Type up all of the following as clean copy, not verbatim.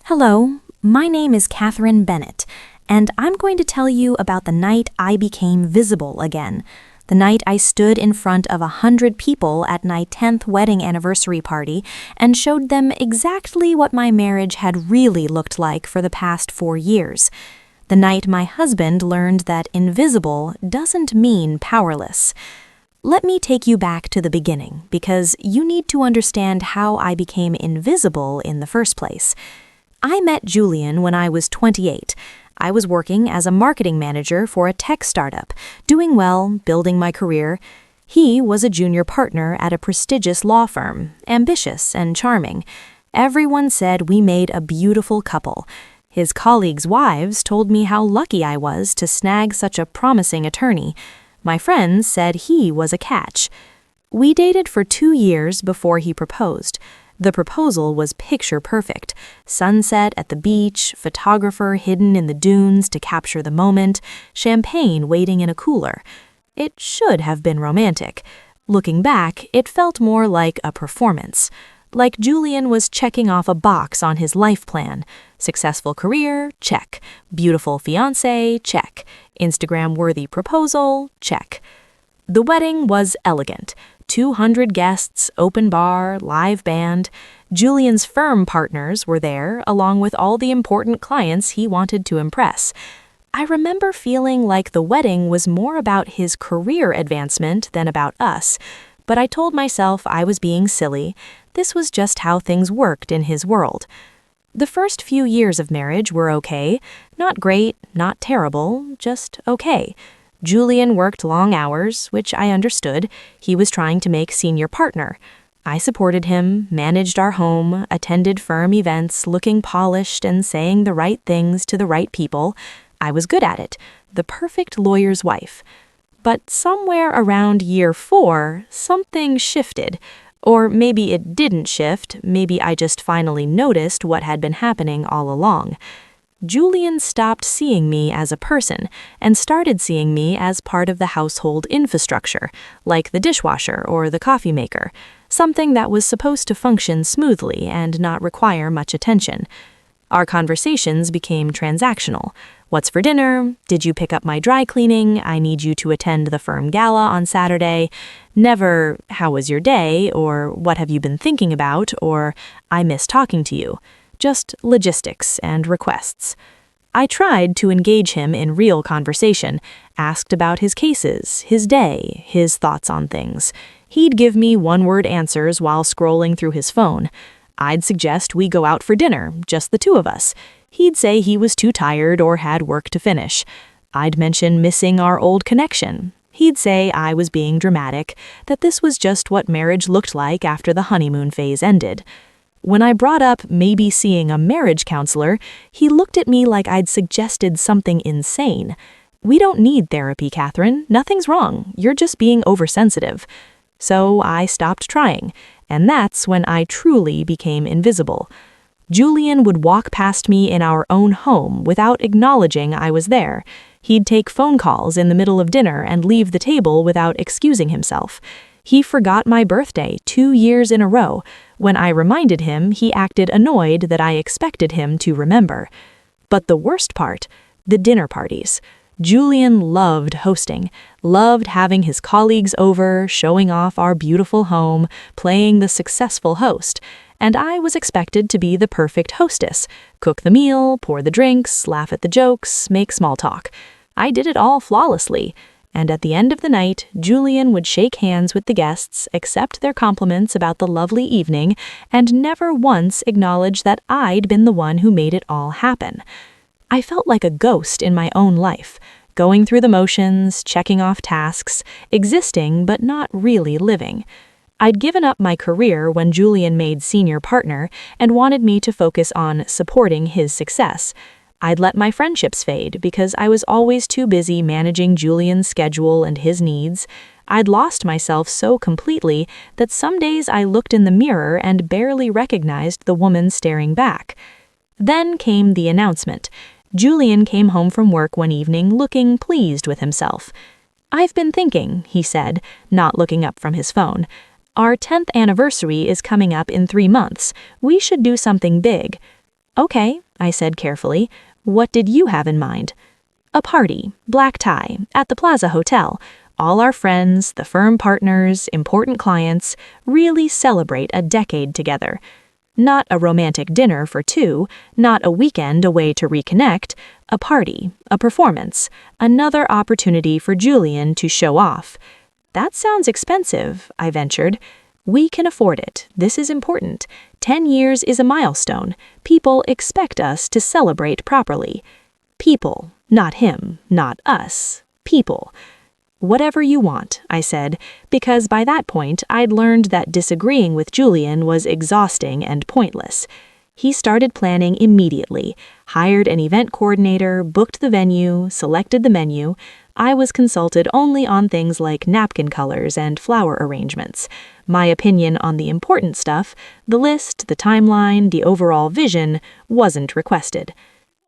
Hello, my name is Catherine Bennett, and I'm going to tell you about the night I became visible again. The night I stood in front of 100 people at my 10th wedding anniversary party and showed them exactly what my marriage had really looked like for the past 4 years. The night my husband learned that invisible doesn't mean powerless. Let me take you back to the beginning, because you need to understand how I became invisible in the first place. I met Julian when I was 28. I was working as a marketing manager for a tech startup, doing well, building my career. He was a junior partner at a prestigious law firm, ambitious and charming. Everyone said we made a beautiful couple. His colleagues' wives told me how lucky I was to snag such a promising attorney. My friends said he was a catch. We dated for 2 years before he proposed. The proposal was picture perfect. Sunset at the beach, photographer hidden in the dunes to capture the moment, champagne waiting in a cooler. It should have been romantic. Looking back, it felt more like a performance. Like Julian was checking off a box on his life plan. Successful career, check. Beautiful fiancé, check. Instagram-worthy proposal, check. The wedding was elegant. 200 guests, open bar, live band. Julian's firm partners were there, along with all the important clients he wanted to impress. I remember feeling like the wedding was more about his career advancement than about us, but I told myself I was being silly. This was just how things worked in his world. The first few years of marriage were okay. Not great, not terrible, just okay. Julian worked long hours, which I understood. He was trying to make senior partner. I supported him, managed our home, attended firm events, looking polished and saying the right things to the right people. I was good at it, the perfect lawyer's wife. But somewhere around year 4, something shifted. Or maybe it didn't shift, maybe I just finally noticed what had been happening all along. Julian stopped seeing me as a person and started seeing me as part of the household infrastructure, like the dishwasher or the coffee maker, something that was supposed to function smoothly and not require much attention. Our conversations became transactional. What's for dinner? Did you pick up my dry cleaning? I need you to attend the firm gala on Saturday. Never, how was your day? Or what have you been thinking about? Or I miss talking to you. Just logistics and requests. I tried to engage him in real conversation, asked about his cases, his day, his thoughts on things. He'd give me one-word answers while scrolling through his phone. I'd suggest we go out for dinner, just the two of us. He'd say he was too tired or had work to finish. I'd mention missing our old connection. He'd say I was being dramatic, that this was just what marriage looked like after the honeymoon phase ended. When I brought up maybe seeing a marriage counselor, he looked at me like I'd suggested something insane. We don't need therapy, Catherine. Nothing's wrong. You're just being oversensitive. So I stopped trying, and that's when I truly became invisible. Julian would walk past me in our own home without acknowledging I was there. He'd take phone calls in the middle of dinner and leave the table without excusing himself. He forgot my birthday 2 years in a row. When I reminded him, he acted annoyed that I expected him to remember. But the worst part, the dinner parties. Julian loved hosting, loved having his colleagues over, showing off our beautiful home, playing the successful host. And I was expected to be the perfect hostess, cook the meal, pour the drinks, laugh at the jokes, make small talk. I did it all flawlessly. And at the end of the night, Julian would shake hands with the guests, accept their compliments about the lovely evening, and never once acknowledge that I'd been the one who made it all happen. I felt like a ghost in my own life, going through the motions, checking off tasks, existing but not really living. I'd given up my career when Julian made senior partner and wanted me to focus on supporting his success. I'd let my friendships fade because I was always too busy managing Julian's schedule and his needs. I'd lost myself so completely that some days I looked in the mirror and barely recognized the woman staring back. Then came the announcement. Julian came home from work one evening looking pleased with himself. "I've been thinking," he said, not looking up from his phone. "Our 10th anniversary is coming up in 3 months. We should do something big." Okay, I said carefully. What did you have in mind? A party, black tie, at the Plaza Hotel. All our friends, the firm partners, important clients, really celebrate a decade together. Not a romantic dinner for two, not a weekend away to reconnect, a party, a performance, another opportunity for Julian to show off. That sounds expensive, I ventured. We can afford it. This is important. 10 years is a milestone. People expect us to celebrate properly. People, not him, not us. People. Whatever you want, I said, because by that point I'd learned that disagreeing with Julian was exhausting and pointless. He started planning immediately, hired an event coordinator, booked the venue, selected the menu. I was consulted only on things like napkin colors and flower arrangements. My opinion on the important stuff, the list, the timeline, the overall vision, wasn't requested.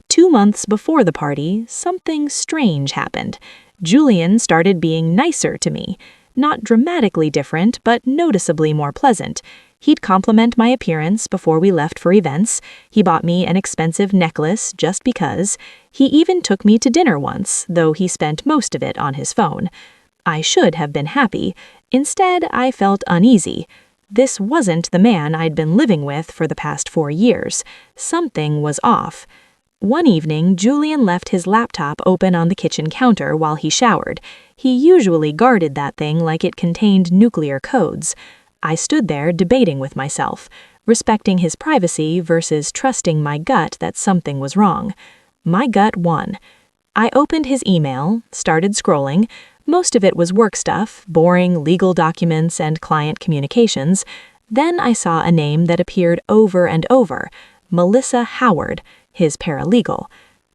2 months before the party, something strange happened. Julian started being nicer to me. Not dramatically different, but noticeably more pleasant. He'd compliment my appearance before we left for events. He bought me an expensive necklace just because. He even took me to dinner once, though he spent most of it on his phone. I should have been happy. Instead, I felt uneasy. This wasn't the man I'd been living with for the past 4 years. Something was off. One evening, Julian left his laptop open on the kitchen counter while he showered. He usually guarded that thing like it contained nuclear codes. I stood there debating with myself, respecting his privacy versus trusting my gut that something was wrong. My gut won. I opened his email, started scrolling. Most of it was work stuff, boring legal documents and client communications. Then I saw a name that appeared over and over, Melissa Howard, his paralegal.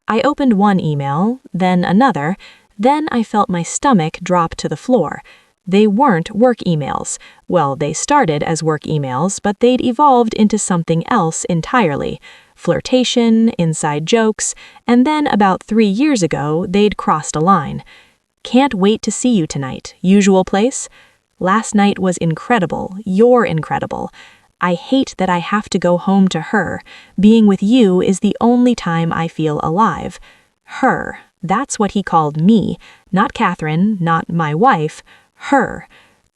I opened one email, then another, then I felt my stomach drop to the floor. They weren't work emails. Well, they started as work emails, but they'd evolved into something else entirely. Flirtation, inside jokes, and then about 3 years ago, they'd crossed a line. Can't wait to see you tonight. Usual place? Last night was incredible. You're incredible. I hate that I have to go home to her. Being with you is the only time I feel alive. Her. That's what he called me. Not Catherine, not my wife. Her.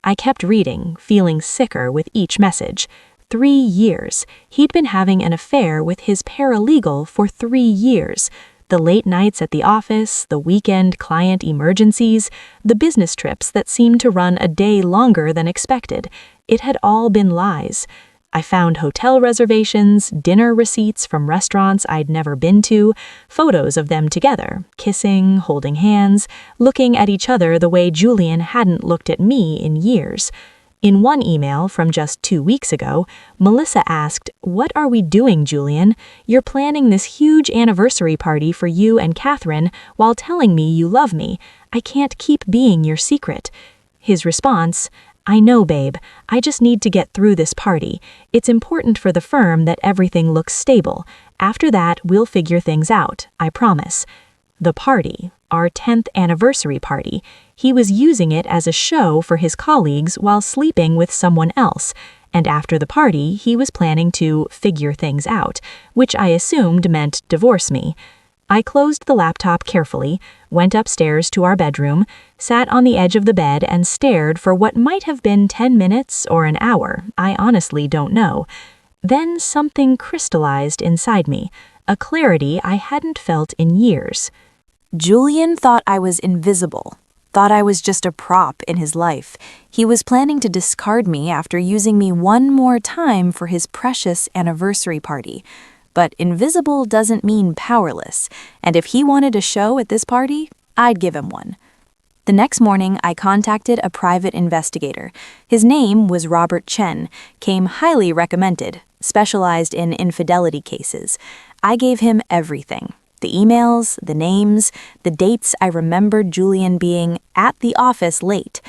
I kept reading, feeling sicker with each message. 3 years. He'd been having an affair with his paralegal for 3 years. The late nights at the office, the weekend client emergencies, the business trips that seemed to run a day longer than expected. It had all been lies. I found hotel reservations, dinner receipts from restaurants I'd never been to, photos of them together, kissing, holding hands, looking at each other the way Julian hadn't looked at me in years. In one email from just 2 weeks ago, Melissa asked, "What are we doing, Julian? You're planning this huge anniversary party for you and Catherine while telling me you love me. I can't keep being your secret." His response, "I know, babe. I just need to get through this party. It's important for the firm that everything looks stable. After that, we'll figure things out, I promise." The party, our 10th anniversary party, he was using it as a show for his colleagues while sleeping with someone else, and after the party, he was planning to figure things out, which I assumed meant divorce me. I closed the laptop carefully, went upstairs to our bedroom, sat on the edge of the bed and stared for what might have been 10 minutes or an hour, I honestly don't know. Then something crystallized inside me, a clarity I hadn't felt in years. Julian thought I was invisible, thought I was just a prop in his life. He was planning to discard me after using me one more time for his precious anniversary party. But invisible doesn't mean powerless, and if he wanted a show at this party, I'd give him one. The next morning, I contacted a private investigator. His name was Robert Chen, came highly recommended, specialized in infidelity cases. I gave him everything. The emails, the names, the dates I remembered Julian being at the office late.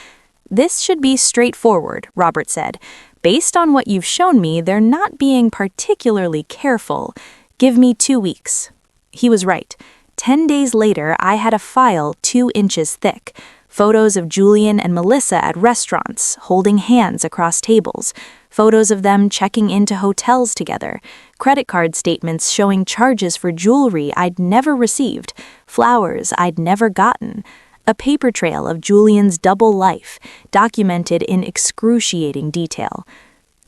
"This should be straightforward," Robert said. "Based on what you've shown me, they're not being particularly careful. Give me 2 weeks." He was right. 10 days later, I had a file 2 inches thick. Photos of Julian and Melissa at restaurants, holding hands across tables. Photos of them checking into hotels together. credit card statements showing charges for jewelry I'd never received, flowers I'd never gotten, a paper trail of Julian's double life, documented in excruciating detail.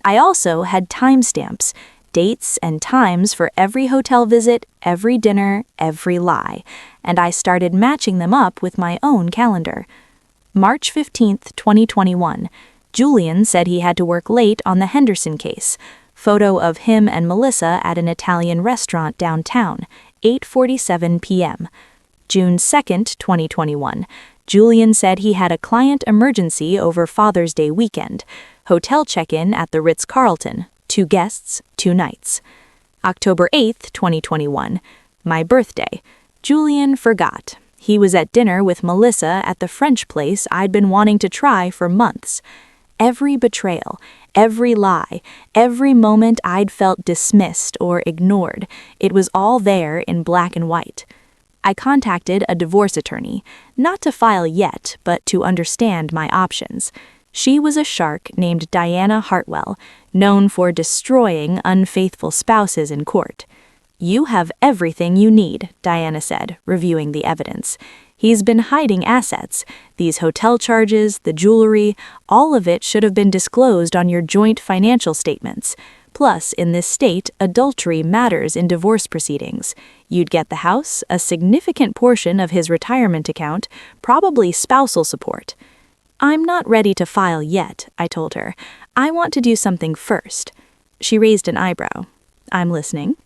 I also had timestamps, dates and times for every hotel visit, every dinner, every lie, and I started matching them up with my own calendar. March 15th, 2021. Julian said he had to work late on the Henderson case. Photo of him and Melissa at an Italian restaurant downtown, 8:47 p.m. June 2nd, 2021. Julian said he had a client emergency over Father's Day weekend. Hotel check-in at the Ritz-Carlton. 2 guests, 2 nights. October 8th, 2021. My birthday. Julian forgot. He was at dinner with Melissa at the French place I'd been wanting to try for months. Every betrayal, every lie, every moment I'd felt dismissed or ignored, it was all there in black and white. I contacted a divorce attorney, not to file yet, but to understand my options. She was a shark named Diana Hartwell, known for destroying unfaithful spouses in court. "You have everything you need," Diana said, reviewing the evidence. "He's been hiding assets. These hotel charges, the jewelry, all of it should have been disclosed on your joint financial statements. Plus, in this state, adultery matters in divorce proceedings. You'd get the house, a significant portion of his retirement account, probably spousal support." "I'm not ready to file yet," I told her. "I want to do something first." She raised an eyebrow. "I'm listening."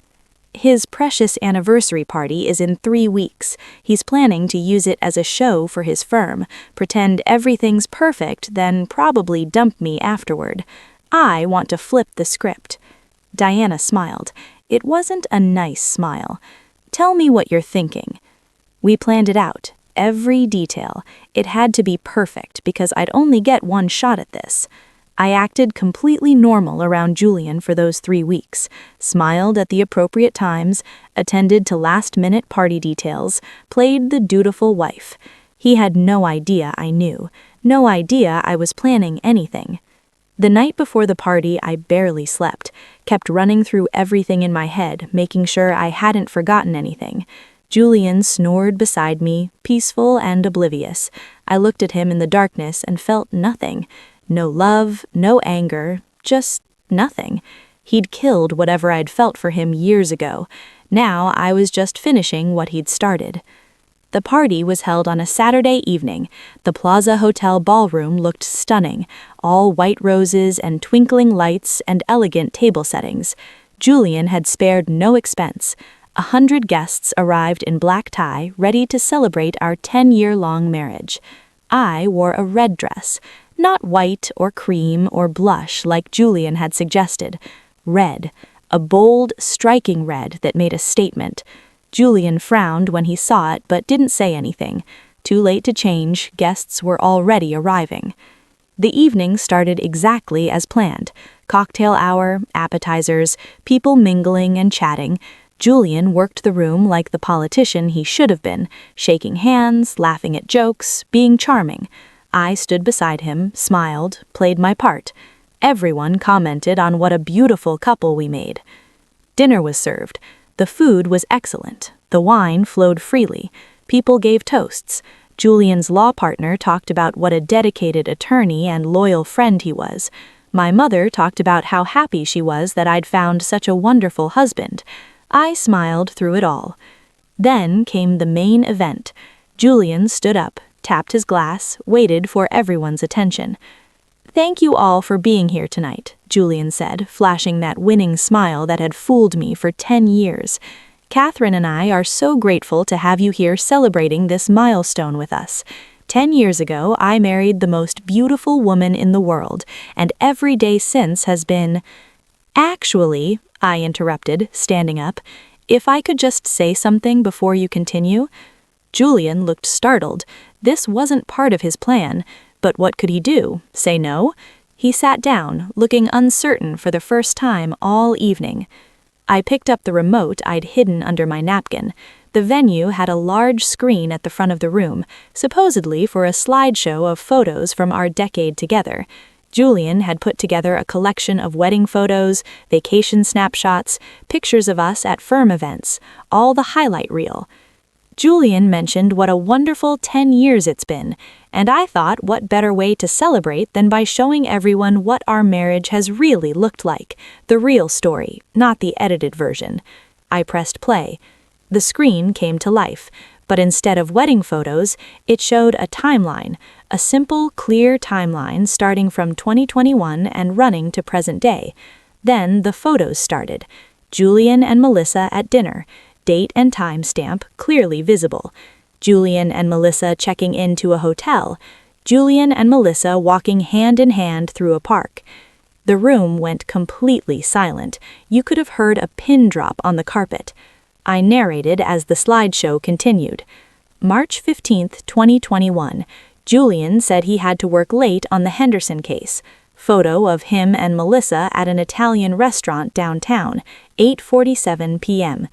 "His precious anniversary party is in 3 weeks. He's planning to use it as a show for his firm, pretend everything's perfect, then probably dump me afterward. I want to flip the script." Diana smiled. It wasn't a nice smile. "Tell me what you're thinking." We planned it out. Every detail. It had to be perfect because I'd only get one shot at this. I acted completely normal around Julian for those 3 weeks, smiled at the appropriate times, attended to last-minute party details, played the dutiful wife. He had no idea I knew, no idea I was planning anything. The night before the party, I barely slept, kept running through everything in my head, making sure I hadn't forgotten anything. Julian snored beside me, peaceful and oblivious. I looked at him in the darkness and felt nothing. No love, no anger, just nothing. He'd killed whatever I'd felt for him years ago. Now I was just finishing what he'd started. The party was held on a Saturday evening. The Plaza Hotel ballroom looked stunning, all white roses and twinkling lights and elegant table settings. Julian had spared no expense. 100 guests arrived in black tie, ready to celebrate our 10-year-long marriage. I wore a red dress, not white or cream or blush like Julian had suggested. Red, a bold, striking red that made a statement. Julian frowned when he saw it but didn't say anything. Too late to change, guests were already arriving. The evening started exactly as planned. Cocktail hour, appetizers, people mingling and chatting. Julian worked the room like the politician he should have been, shaking hands, laughing at jokes, being charming. I stood beside him, smiled, played my part. Everyone commented on what a beautiful couple we made. Dinner was served. The food was excellent. The wine flowed freely. People gave toasts. Julian's law partner talked about what a dedicated attorney and loyal friend he was. My mother talked about how happy she was that I'd found such a wonderful husband. I smiled through it all. Then came the main event. Julian stood up, tapped his glass, waited for everyone's attention. "Thank you all for being here tonight," Julian said, flashing that winning smile that had fooled me for 10 years. "Catherine and I are so grateful to have you here celebrating this milestone with us. 10 years ago, I married the most beautiful woman in the world, and every day since has been—" "Actually," I interrupted, standing up, "if I could just say something before you continue." Julian looked startled. This wasn't part of his plan, but what could he do? Say no? He sat down, looking uncertain for the first time all evening. I picked up the remote I'd hidden under my napkin. The venue had a large screen at the front of the room, supposedly for a slideshow of photos from our decade together. Julian had put together a collection of wedding photos, vacation snapshots, pictures of us at firm events, all the highlight reel. Julian mentioned what a wonderful 10 years it's been, and I thought what better way to celebrate than by showing everyone what our marriage has really looked like, the real story, not the edited version. I pressed play. The screen came to life, but instead of wedding photos, it showed a timeline, a simple, clear timeline starting from 2021 and running to present day. Then the photos started. Julian and Melissa at dinner, date and time stamp clearly visible. Julian and Melissa checking into a hotel. Julian and Melissa walking hand in hand through a park. The room went completely silent. You could have heard a pin drop on the carpet. I narrated as the slideshow continued. March 15th, 2021. Julian said he had to work late on the Henderson case. Photo of him and Melissa at an Italian restaurant downtown, 8:47 p.m.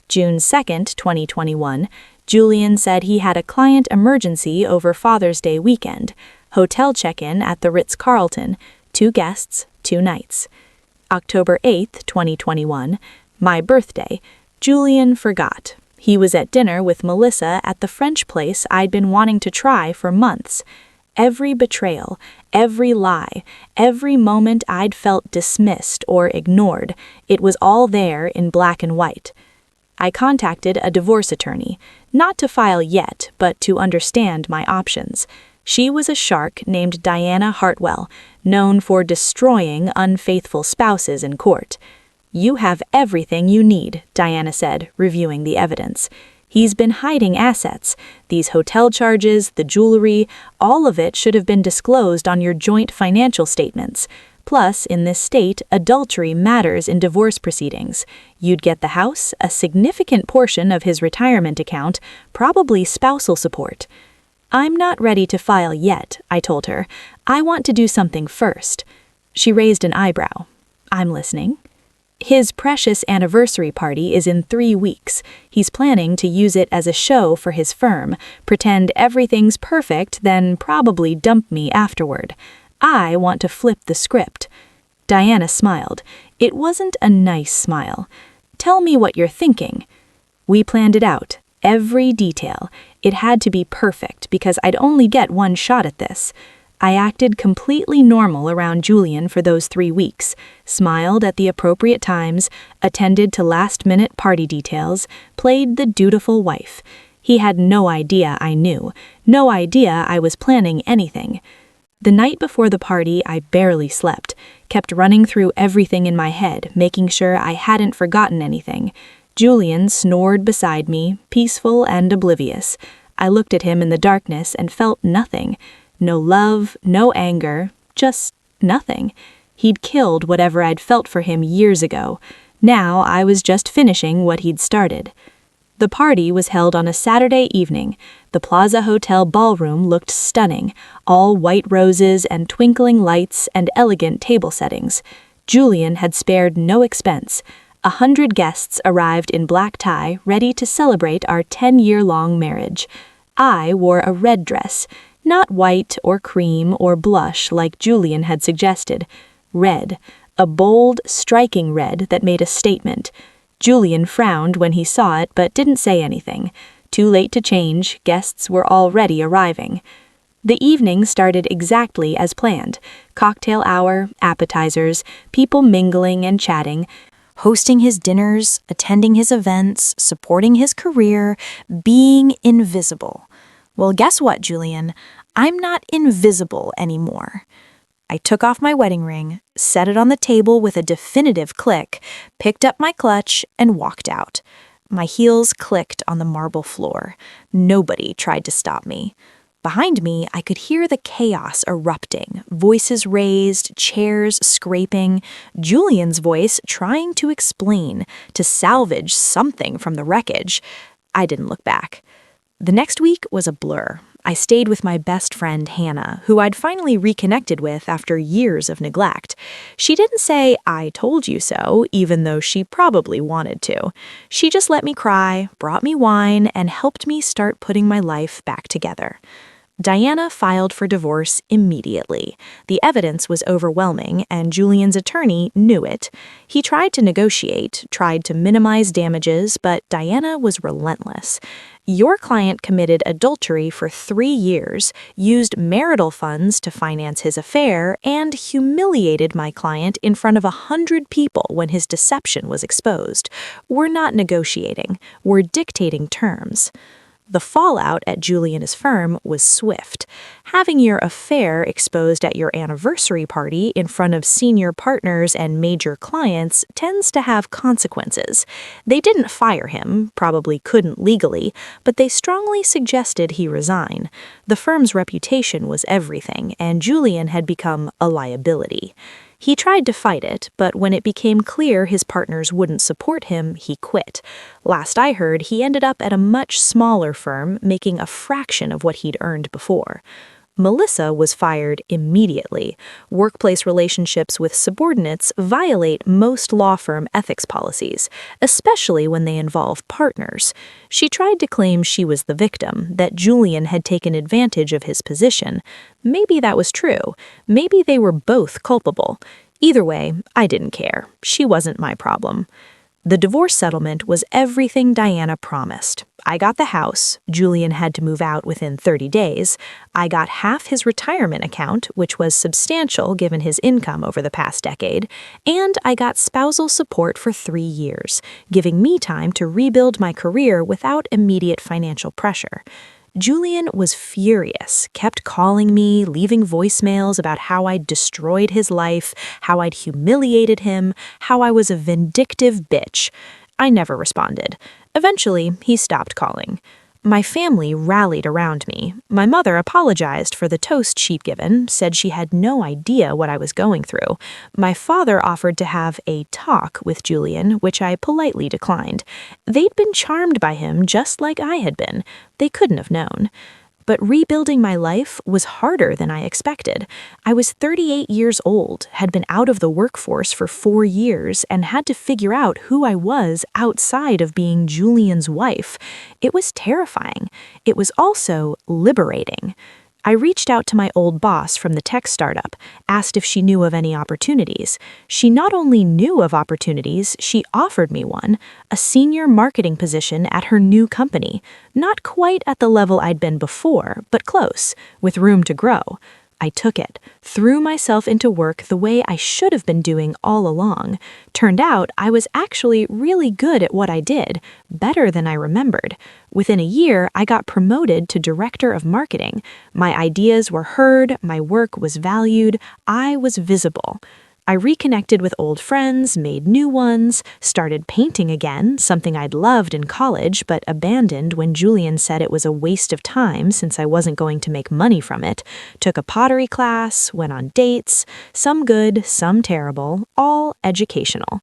June 2nd, 2021. Julian said he had a client emergency over Father's Day weekend. Hotel check-in at the Ritz-Carlton. 2 guests, 2 nights. October 8th, 2021. My birthday. Julian forgot. He was at dinner with Melissa at the French place I'd been wanting to try for months. Every betrayal, every lie, every moment I'd felt dismissed or ignored, it was all there in black and white. I contacted a divorce attorney, not to file yet, but to understand my options. She was a shark named Diana Hartwell, known for destroying unfaithful spouses in court. "You have everything you need," Diana said, reviewing the evidence. "He's been hiding assets. These hotel charges, the jewelry, all of it should have been disclosed on your joint financial statements. Plus, in this state, adultery matters in divorce proceedings. You'd get the house, a significant portion of his retirement account, probably spousal support." "I'm not ready to file yet," I told her. "I want to do something first." She raised an eyebrow. "I'm listening." "His precious anniversary party is in 3 weeks. He's planning to use it as a show for his firm, pretend everything's perfect, then probably dump me afterward. I want to flip the script." Diana smiled. It wasn't a nice smile. "Tell me what you're thinking." We planned it out, every detail. It had to be perfect because I'd only get one shot at this. I acted completely normal around Julian for those 3 weeks, smiled at the appropriate times, attended to last-minute party details, played the dutiful wife. He had no idea I knew, no idea I was planning anything. The night before the party, I barely slept, kept running through everything in my head, making sure I hadn't forgotten anything. Julian snored beside me, peaceful and oblivious. I looked at him in the darkness and felt nothing. No love, no anger, just nothing. He'd killed whatever I'd felt for him years ago. Now I was just finishing what he'd started. The party was held on a Saturday evening. The Plaza Hotel ballroom looked stunning, all white roses and twinkling lights and elegant table settings. Julian had spared no expense. 100 guests arrived in black tie, ready to celebrate our 10-year-long marriage. I wore a red dress. Not white or cream or blush like Julian had suggested. Red, a bold, striking red that made a statement. Julian frowned when he saw it but didn't say anything. Too late to change, guests were already arriving. The evening started exactly as planned. Cocktail hour, appetizers, people mingling and chatting, hosting his dinners, attending his events, supporting his career, being invisible. Well, guess what, Julian? I'm not invisible anymore. I took off my wedding ring, set it on the table with a definitive click, picked up my clutch, and walked out. My heels clicked on the marble floor. Nobody tried to stop me. Behind me, I could hear the chaos erupting, voices raised, chairs scraping, Julian's voice trying to explain, to salvage something from the wreckage. I didn't look back. The next week was a blur. I stayed with my best friend, Hannah, who I'd finally reconnected with after years of neglect. She didn't say, "I told you so," even though she probably wanted to. She just let me cry, brought me wine, and helped me start putting my life back together. Diana filed for divorce immediately. The evidence was overwhelming, and Julian's attorney knew it. He tried to negotiate, tried to minimize damages, but Diana was relentless. Your client committed adultery for 3 years, used marital funds to finance his affair, and humiliated my client in front of 100 people when his deception was exposed. We're not negotiating, we're dictating terms. The fallout at Julian's firm was swift. Having your affair exposed at your anniversary party in front of senior partners and major clients tends to have consequences. They didn't fire him, probably couldn't legally, but they strongly suggested he resign. The firm's reputation was everything, and Julian had become a liability. He tried to fight it, but when it became clear his partners wouldn't support him, he quit. Last I heard, he ended up at a much smaller firm, making a fraction of what he'd earned before. Melissa was fired immediately. Workplace relationships with subordinates violate most law firm ethics policies, especially when they involve partners. She tried to claim she was the victim, that Julian had taken advantage of his position. Maybe that was true. Maybe they were both culpable. Either way, I didn't care. She wasn't my problem. The divorce settlement was everything Diana promised. I got the house. Julian had to move out within 30 days. I got half his retirement account, which was substantial given his income over the past decade. And I got spousal support for 3 years, giving me time to rebuild my career without immediate financial pressure. Julian was furious, kept calling me, leaving voicemails about how I'd destroyed his life, how I'd humiliated him, how I was a vindictive bitch. I never responded. Eventually, he stopped calling. My family rallied around me. My mother apologized for the toast she'd given, said she had no idea what I was going through. My father offered to have a talk with Julian, which I politely declined. They'd been charmed by him just like I had been. They couldn't have known. But rebuilding my life was harder than I expected. I was 38 years old, had been out of the workforce for 4 years, and had to figure out who I was outside of being Julian's wife. It was terrifying. It was also liberating. I reached out to my old boss from the tech startup, asked if she knew of any opportunities. She not only knew of opportunities, she offered me one, a senior marketing position at her new company. Not quite at the level I'd been before, but close, with room to grow. I took it, threw myself into work the way I should have been doing all along. Turned out I was actually really good at what I did, better than I remembered. Within a year, I got promoted to director of marketing. My ideas were heard, my work was valued, I was visible. I reconnected with old friends, made new ones, started painting again, something I'd loved in college but abandoned when Julian said it was a waste of time since I wasn't going to make money from it, took a pottery class, went on dates, some good, some terrible, all educational.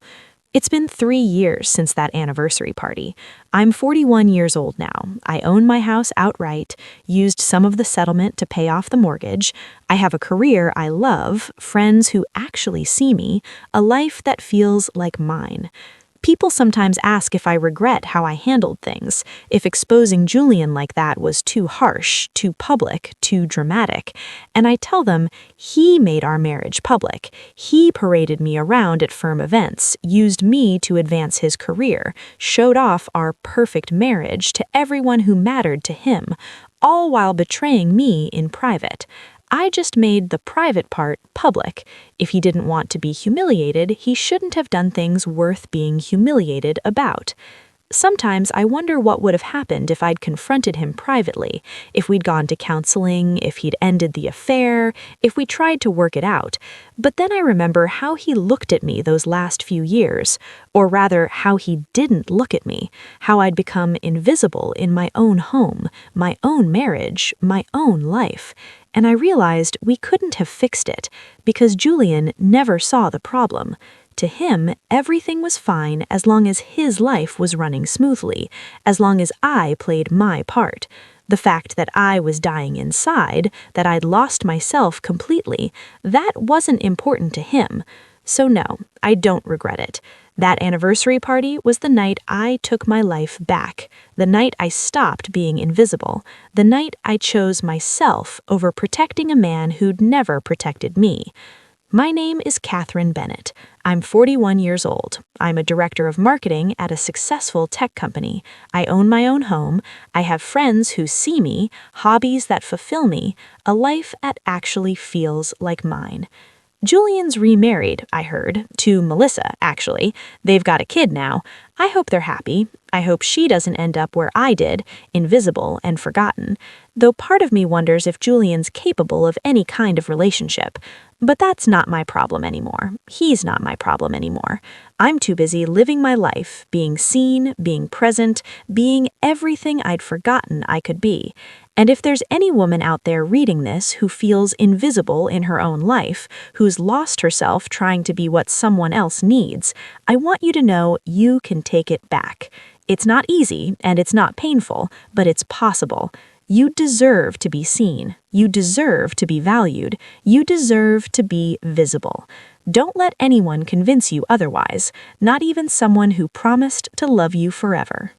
It's been 3 years since that anniversary party. I'm 41 years old now. I own my house outright, used some of the settlement to pay off the mortgage. I have a career I love, friends who actually see me, a life that feels like mine. People sometimes ask if I regret how I handled things, if exposing Julian like that was too harsh, too public, too dramatic. And I tell them, he made our marriage public. He paraded me around at firm events, used me to advance his career, showed off our perfect marriage to everyone who mattered to him, all while betraying me in private. I just made the private part public. If he didn't want to be humiliated, he shouldn't have done things worth being humiliated about. Sometimes I wonder what would have happened if I'd confronted him privately, if we'd gone to counseling, if he'd ended the affair, if we tried to work it out. But then I remember how he looked at me those last few years, or rather how he didn't look at me, how I'd become invisible in my own home, my own marriage, my own life. And I realized we couldn't have fixed it, because Julian never saw the problem. To him, everything was fine as long as his life was running smoothly, as long as I played my part. The fact that I was dying inside, that I'd lost myself completely, that wasn't important to him. So no, I don't regret it. That anniversary party was the night I took my life back, the night I stopped being invisible, the night I chose myself over protecting a man who'd never protected me. My name is Catherine Bennett. I'm 41 years old. I'm a director of marketing at a successful tech company. I own my own home. I have friends who see me, hobbies that fulfill me, a life that actually feels like mine. Julian's remarried, I heard, to Melissa, actually. They've got a kid now. I hope they're happy. I hope she doesn't end up where I did, invisible and forgotten. Though part of me wonders if Julian's capable of any kind of relationship. But that's not my problem anymore. He's not my problem anymore. I'm too busy living my life, being seen, being present, being everything I'd forgotten I could be. And if there's any woman out there reading this who feels invisible in her own life, who's lost herself trying to be what someone else needs, I want you to know you can take it back. It's not easy and it's not painful, but it's possible. You deserve to be seen. You deserve to be valued. You deserve to be visible. Don't let anyone convince you otherwise, not even someone who promised to love you forever.